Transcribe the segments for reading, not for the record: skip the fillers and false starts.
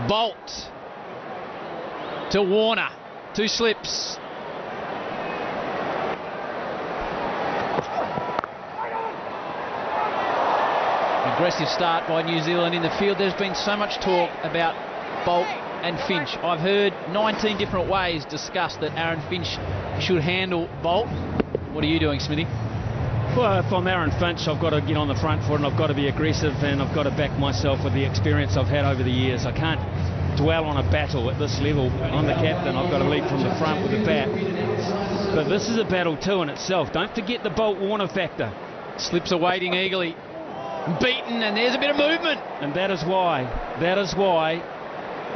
Bolt to Warner. 2 slips. Aggressive start by New Zealand in the field. There's been so much talk about Bolt and Finch. I've heard 19 different ways discussed that Aaron Finch should handle Bolt. What are you doing, Smithy? Well, if I'm Aaron Finch, I've got to get on the front foot and I've got to be aggressive, and I've got to back myself with the experience I've had over the years. I can't dwell on a battle at this level. I'm the captain. I've got to lead from the front with the bat. But this is a battle too in itself. Don't forget the Bolt-Warner factor. Slips are waiting eagerly. Beaten, and there's a bit of movement. And that is why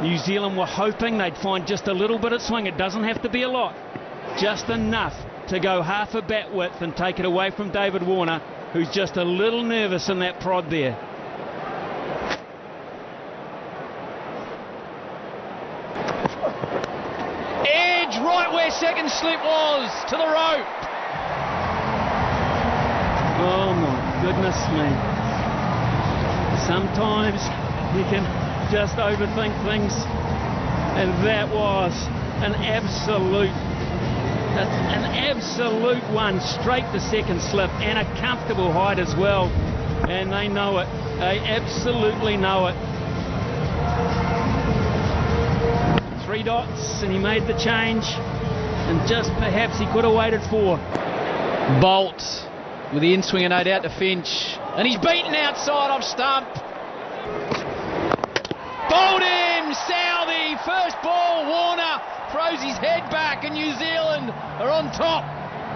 New Zealand were hoping they'd find just a little bit of swing. It doesn't have to be a lot. Just enough to go half a bat width and take it away from David Warner, who's just a little nervous in that prod there. Edge right where second slip was, to the rope. Oh my goodness me. Sometimes you can just overthink things, and that was an absolute one, straight to second slip, and a comfortable height as well, and they know it. They absolutely know it. 3 dots, and he made the change, and just perhaps he could have waited 4. Bolt with the in-swinger, no doubt, to Finch, and he's beaten outside off stump. Bowled him, Southey, first ball, Warner throws his head back, and New Zealand are on top.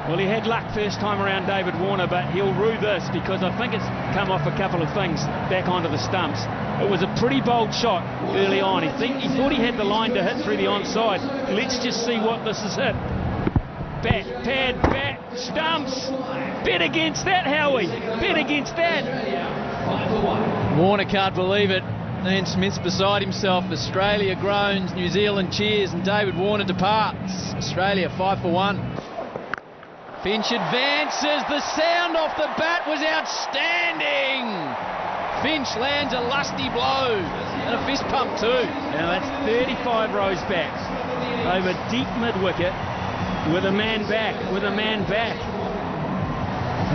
Well, he had luck first time around, David Warner, but he'll rue this because I think it's come off a couple of things back onto the stumps. It was a pretty bold shot early on. He thought he had the line to hit through the onside. Let's just see what this has hit. Bat, pad, bat, stumps. Bet against that, Howie. Bet against that. Warner can't believe it. Ian Smith's beside himself. Australia groans, New Zealand cheers, and David Warner departs. Australia 5 for 1. Finch advances. The sound off the bat was outstanding. Finch lands a lusty blow and a fist pump too. Now that's 35 rows back over deep mid-wicket with a man back.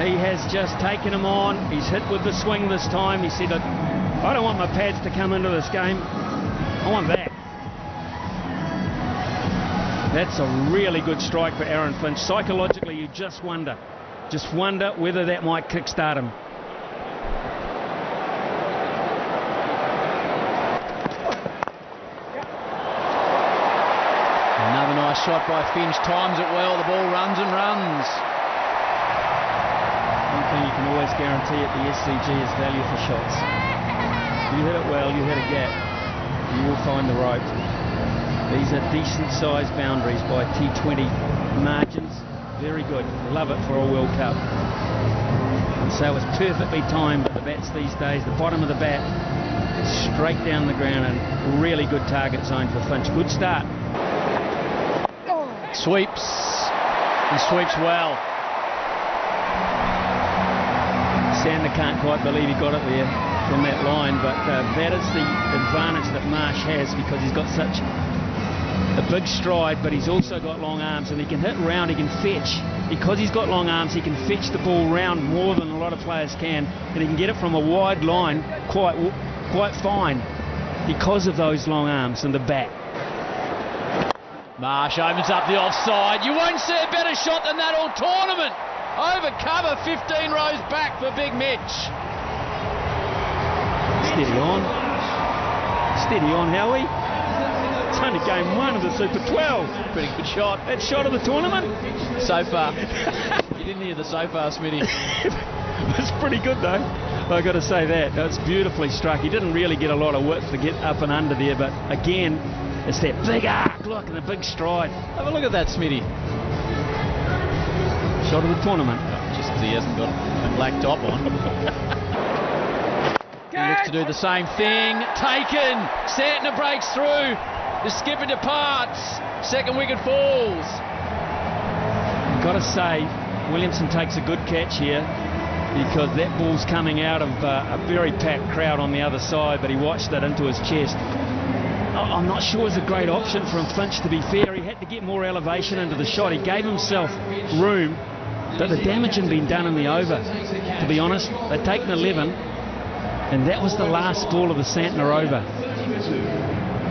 He has just taken him on. He's hit with the swing this time. He said, I don't want my pads to come into this game. I want that. That's a really good strike for Aaron Finch. Psychologically, you just wonder whether that might kickstart him. Another nice shot by Finch. Times it well. The ball runs and runs. One thing you can always guarantee at the SCG is value for shots. You hit it well, you hit a gap, you will find the rope. These are decent sized boundaries by T20 margins. Very good. Love it for a World Cup. And so it's perfectly timed at the bats these days. The bottom of the bat straight down the ground, and really good target zone for Finch. Good start. Sweeps. He sweeps well. Sander can't quite believe he got it there from that line, but that is the advantage that Marsh has, because he's got such a big stride, but he's also got long arms, and he can hit round, he can fetch. Because he's got long arms, he can fetch the ball round more than a lot of players can, and he can get it from a wide line quite fine because of those long arms and the bat. Marsh opens up the offside. You won't see a better shot than that all tournament. Over cover, 15 rows back for Big Mitch. Steady on, Howie. It's only game 1 of the Super 12. Pretty good shot. That shot of the tournament? So far. You didn't hear the so far, Smitty. It's pretty good though. I've got to say that. It's beautifully struck. He didn't really get a lot of width to get up and under there, but again, it's that big arc, look, and a big stride. Have a look at that, Smitty. Shot of the tournament. Just because he hasn't got a black top on. He looks to do the same thing. Taken. Santner breaks through. The skipper departs. Second wicket falls. I've got to say, Williamson takes a good catch here, because that ball's coming out of a very packed crowd on the other side, but he watched it into his chest. I'm not sure it's a great option from Finch, to be fair. He had to get more elevation into the shot. He gave himself room, but the damage had been done in the over, to be honest. They'd taken 11, and that was the last ball of the Santner over.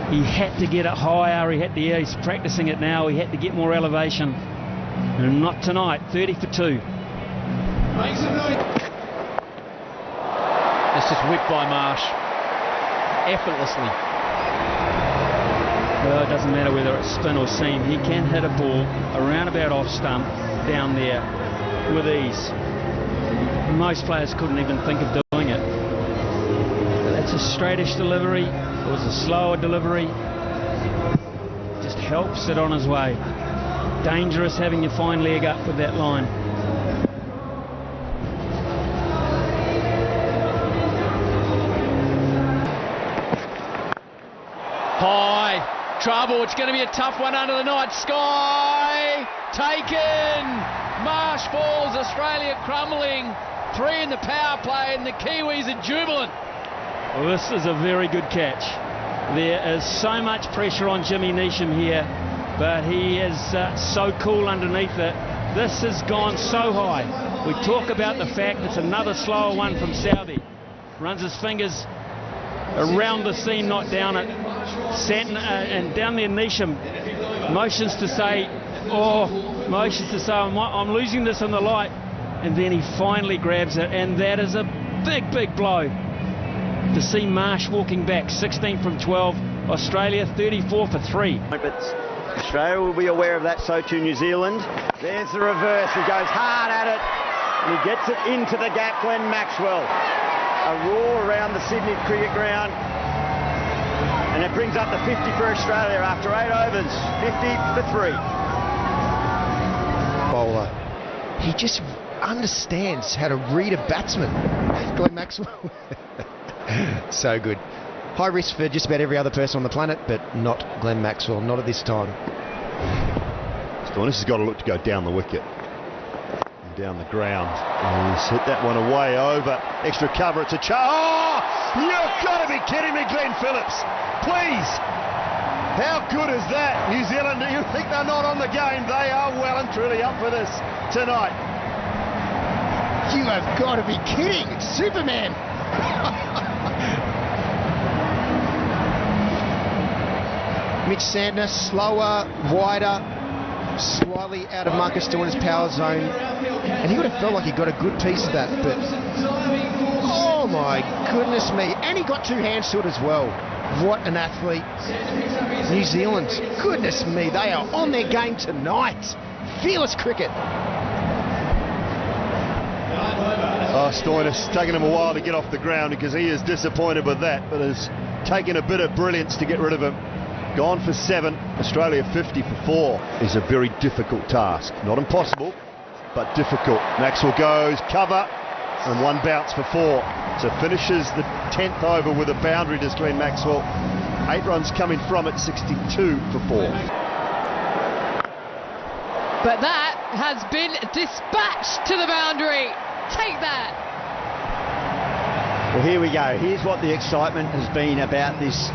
He had to get it higher. He's practicing it now. He had to get more elevation. And not tonight. 30 for 2. It's just whipped by Marsh effortlessly. Well, it doesn't matter whether it's spin or seam. He can hit a ball around about off stump down there with ease. Most players couldn't even think of doing it. But that's a straightish delivery. It was a slower delivery. Just helps it on his way. Dangerous having your fine leg up with that line. High. Trouble. It's going to be a tough one under the night sky. Taken. Marsh falls. Australia crumbling. 3 in the power play, and the Kiwis are jubilant. Well, this is a very good catch. There is so much pressure on Jimmy Neesham here, but he is so cool underneath it. This has gone so high. We talk about the fact it's another slower one from Southey. Runs his fingers around the seam, not down it. And down there Neesham motions to say, I'm losing this on the light. And then he finally grabs it, and that is a big, big blow. To see Marsh walking back, 16 from 12, Australia 34 for 3. But Australia will be aware of that, so too New Zealand. There's the reverse, he goes hard at it, and he gets it into the gap, Glenn Maxwell. A roar around the Sydney cricket ground, and it brings up the 50 for Australia after 8 overs, 50 for 3. Bowler. He just understands how to read a batsman. Glenn Maxwell. So good. High risk for just about every other person on the planet, but not Glenn Maxwell, not at this time. Stoinis has got to look to go down the wicket and down the ground. And he's hit that one away over. Extra cover, it's a Oh! You've got to be kidding me, Glenn Phillips. Please. How good is that? New Zealand, do you think they're not on the game? They are well and truly up for this tonight. You have got to be kidding. It's Superman. Mitch Santner, slower, wider, slightly out of Marcus Stoinis' power zone, and he would have felt like he got a good piece of that, but oh my goodness me, and he got 2 hands to it as well. What an athlete. New Zealand, goodness me, they are on their game tonight. Fearless cricket. Oh, Stoinis taking him a while to get off the ground because he is disappointed with that, but has taken a bit of brilliance to get rid of him. Gone for 7, Australia 50 for 4 is a very difficult task. Not impossible, but difficult. Maxwell goes, cover, and 1 bounce for 4. So finishes the 10th over with a boundary, does Glenn Maxwell. 8 runs coming from it, 62 for 4. But that has been dispatched to the boundary. Take that. Well, here we go. Here's what the excitement has been about this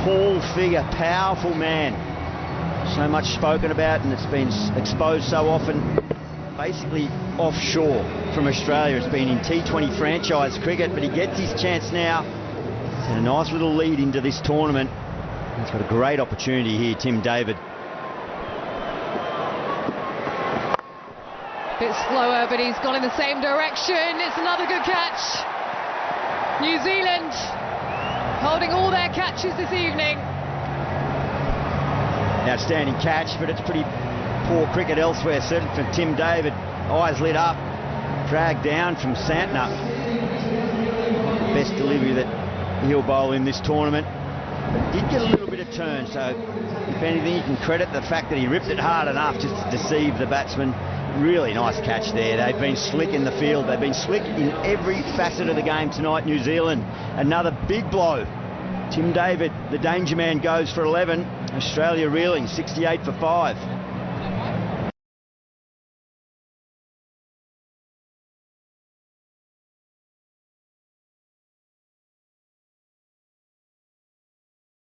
tall figure, powerful man. So much spoken about, and it's been exposed so often, basically offshore from Australia. It's been in T20 franchise cricket, but he gets his chance now. He's had a nice little lead into this tournament. He's got a great opportunity here, Tim David. Bit slower, but he's gone in the same direction. It's another good catch. New Zealand holding all their catches this evening. Outstanding catch, but it's pretty poor cricket elsewhere, certainly for Tim David. Eyes lit up, dragged down from Santner. Best delivery that he'll bowl in this tournament. But did get a little bit of turn, so if anything you can credit the fact that he ripped it hard enough just to deceive the batsman. Really nice catch there. They've been slick in the field. They've been slick in every facet of the game tonight, New Zealand. Another big blow. Tim David, the danger man, goes for 11. Australia reeling, 68 for 5.